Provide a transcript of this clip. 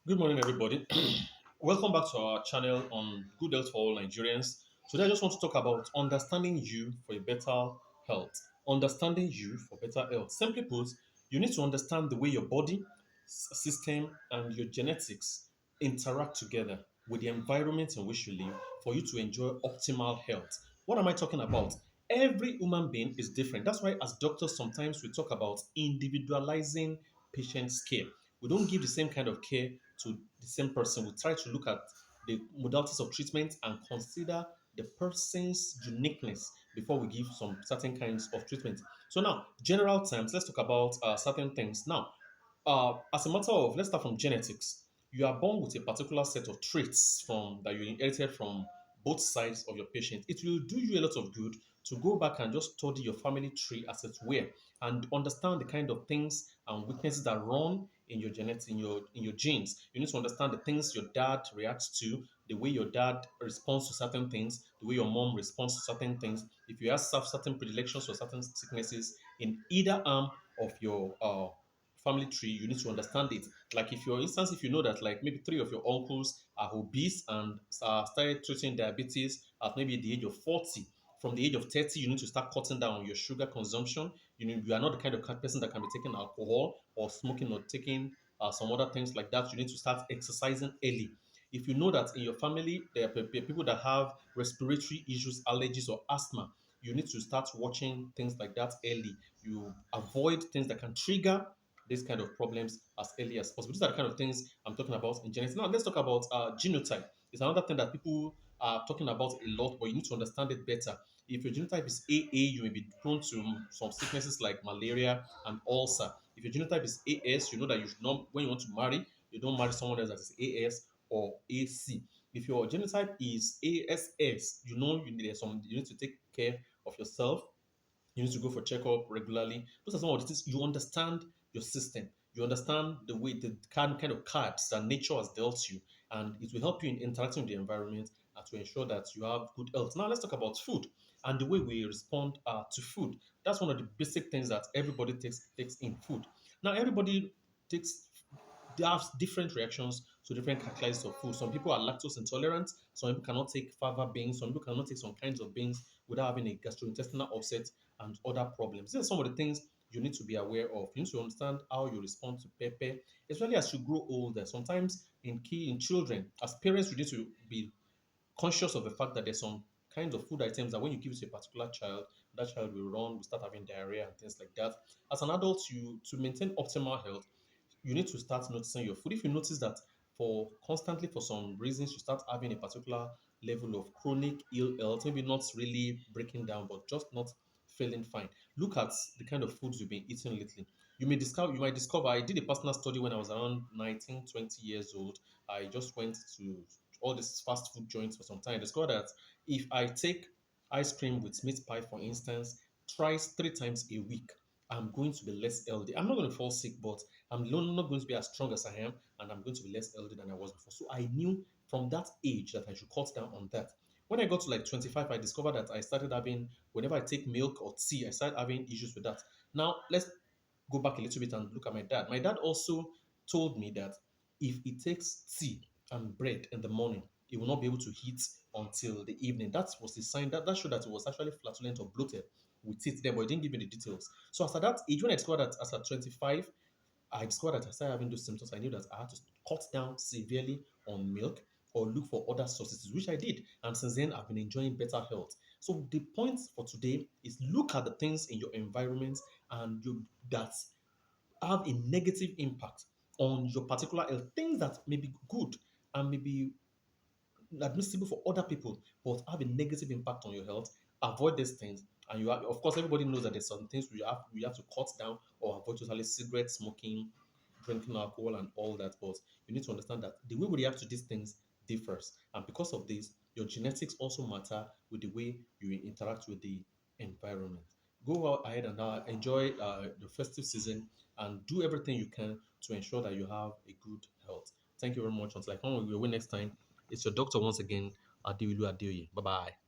Good morning, everybody. Welcome back to our channel on Good Health for All Nigerians. Today, I just want to talk about understanding you for a better health. Understanding you for better health. Simply put, you need to understand the way your body, system, and your genetics interact together with the environment in which you live for you to enjoy optimal health. What am I talking about? Every human being is different. That's why, as doctors, sometimes we talk about individualizing patient's care. We don't give the same kind of care to the same person. We try to look at the modalities of treatment and consider the person's uniqueness before we give some certain kinds of treatment. So now, general terms, let's talk about certain things. Now, as a matter of, let's start from genetics. You are born with a particular set of traits from that you inherited from both sides of your patient. It will do you a lot of good to go back and just study your family tree as it were and understand the kind of things and weaknesses that run in your genetics, in your genes. You need to understand the things your dad reacts to, the way your dad responds to certain things, the way your mom responds to certain things. If you have certain predilections for certain sicknesses in either arm of your family tree, you need to understand it. Like if, for instance, if you know that like maybe three of your uncles are obese and started treating diabetes at maybe the age of 40, from the age of 30, you need to start cutting down on your sugar consumption. You are not the kind of person that can be taking alcohol or smoking or taking some other things like that. You need to start exercising early. If you know that in your family there are people that have respiratory issues, allergies, or asthma, you need to start watching things like that early. You avoid things that can trigger these kind of problems as early as possible. These are the kind of things I'm talking about in genetics. Now, let's talk about genotype. It's another thing that people are talking about a lot, but you need to understand it better. If your genotype is AA, you may be prone to some sicknesses like malaria and ulcer. If your genotype is AS, you know that you should not, when you want to marry, you don't marry someone else that is AS or AC. If your genotype is ASS, you need to take care of yourself. You need to go for checkup regularly. Those are some of the things you understand your system. You understand the way the kind of cards that nature has dealt you, and it will help you in interacting with the environment and to ensure that you have good health. Now let's talk about food and the way we respond to food. That's one of the basic things that everybody takes in food. Now everybody takes they have different reactions to different categories of food. Some people are lactose intolerant. Some people cannot take fava beans. Some people cannot take some kinds of beans without having a gastrointestinal upset and other problems. These are some of the things you need to be aware of. You need to understand how you respond to pepper, especially as you grow older. Sometimes in children, as parents, you need to be conscious of the fact that there's some kinds of food items that when you give it to a particular child, that child will start having diarrhea and things like that. As an adult, you to maintain optimal health, you need to start noticing your food. If you notice that for some reasons you start having a particular level of chronic ill health, maybe not really breaking down, but just not feeling fine. Look at the kind of foods you've been eating lately. You might discover I did a personal study when I was around 19, 20 years old. I just went to all these fast food joints for some time. I discovered that if I take ice cream with meat pie, for instance, twice, three times a week, I'm going to be less healthy. I'm not going to fall sick, but I'm not going to be as strong as I am, and I'm going to be less healthy than I was before. So I knew from that age that I should cut down on that. When I got to like 25, I discovered that I started having, whenever I take milk or tea, I started having issues with that. Now, let's go back a little bit and look at my dad. My dad also told me that if he takes tea and bread in the morning, he will not be able to eat until the evening. That was the sign that showed that he was actually flatulent or bloated with it there, but he didn't give me the details. So after that age, when I discovered that as at 25, I discovered that I started having those symptoms. I knew that I had to cut down severely on milk or look for other sources, which I did. And since then, I've been enjoying better health. So the point for today is look at the things in your environment and you that have a negative impact on your particular health. Things that may be good and may be admissible for other people, but have a negative impact on your health. Avoid these things. And you have, of course, everybody knows that there's some things we have to cut down or avoid totally: cigarette smoking, drinking alcohol, and all that. But you need to understand that the way we react to these things differs, and because of this, your genetics also matter with the way you interact with the environment. Go out ahead and enjoy the festive season and do everything you can to ensure that you have a good health. Thank you very much. Until I come your way next time, it's your doctor once again, Adeolu Adeoye. Bye bye.